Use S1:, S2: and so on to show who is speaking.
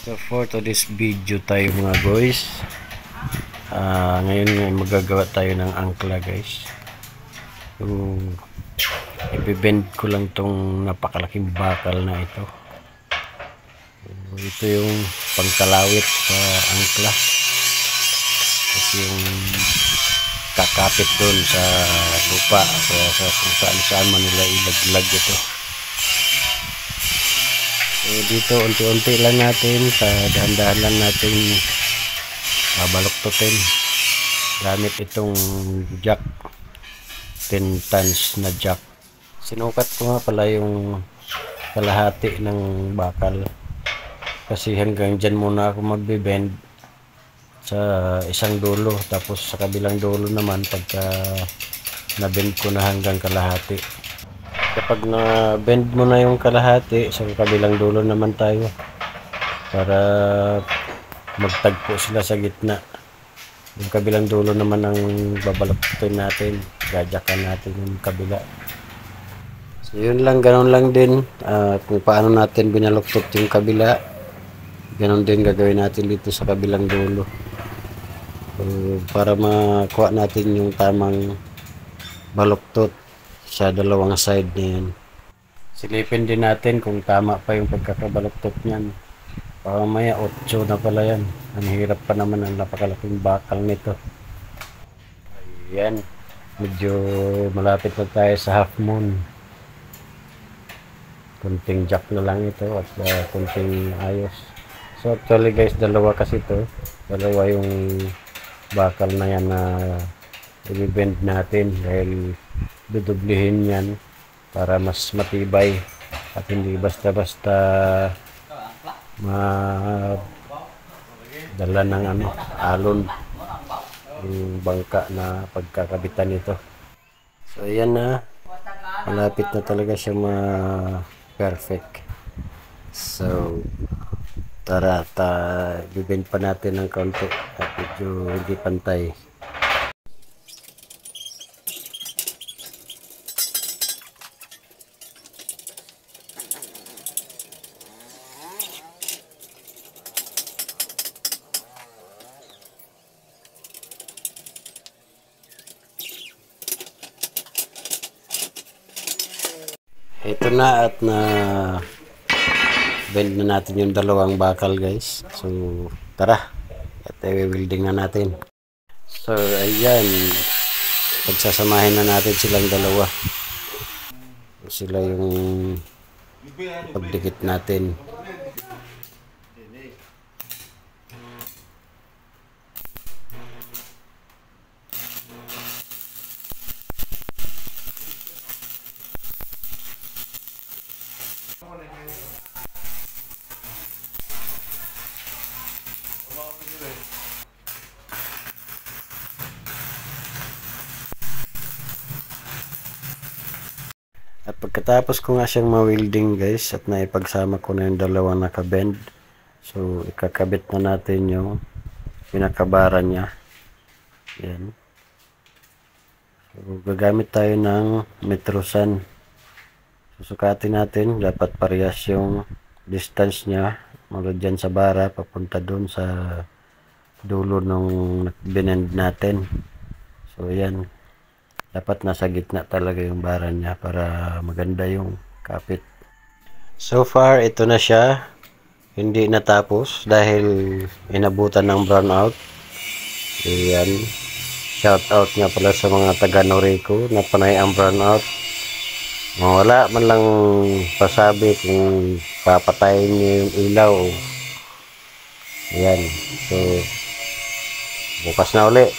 S1: So for today's video tayo mga boys, ngayon ay magagawa tayo ng angkla guys. So ibibend ko lang tong napakalaking bakal na ito. So, ito yung pangkalawit sa angkla, kasi yung kakapit doon sa lupa, sa kung saan man nila ilaglag ito. So dito unti-unti lang natin, dahan-dahan lang natin baluktutin gamit itong jack, 10 tons na jack. Sinukat ko nga pala yung kalahati ng bakal, kasi hanggang dyan muna ako magbe-bend sa isang dulo, tapos sa kabilang dulo naman pagka na-bend ko na hanggang kalahati. Kapag na-bend mo na yung kalahati, sa kabilang dulo naman tayo para magtagpo sila sa gitna. Yung kabilang dulo naman ang babaluktutin natin, gajakan natin yung kabila. So yun lang, ganun lang din kung paano natin binaluktot yung kabila, ganun din gagawin natin dito sa kabilang dulo. So, para makuha natin yung tamang baluktot sa dalawang side niyan. Silipin din natin kung tama pa yung pagkakabaluktot niyan. Baka maya 8 na pala yan. Ang hirap pa naman, ang napakalaking bakal nito. Ayan, medyo malapit na tayo sa half moon. Kunting jack na lang ito at kunting ayos. So actually guys, dalawa kasi ito, dalawa yung bakal na yan na i-bend natin, dahil dudublihin yan para mas matibay at hindi basta-basta madala ng alon yung bangka na pagkakabitan nito. So ayan na, malapit na talaga siya perfect. So tara, bibend pa natin ng kaunti at medyo hindi pantay. Ito na, at na bend na natin yung dalawang bakal guys. So tara, at i-welding na natin. So ayan, pagsasamahin na natin silang dalawa. Sila yung pagdikit natin. At pagkatapos ko nga siyang ma-welding guys, at naipagsama ko na yung dalawang naka-bend, so ikakabit na natin yung pinakabara niya. Yan. So gagamit tayo ng metrosan. Susukatin natin, dapat parehas yung distance niya mula dyan sa bara papunta doon sa dulo nung binend natin. So yan, dapat nasa gitna talaga yung bara niya para maganda yung kapit. So far ito na siya, hindi natapos dahil inabutan ng brownout. Ayan, shout out nga pala sa mga taga Noriko na panay ang brownout. Wala man lang pasabi kung papatayin niyo yung ilaw. Ayan, so bukas na uli.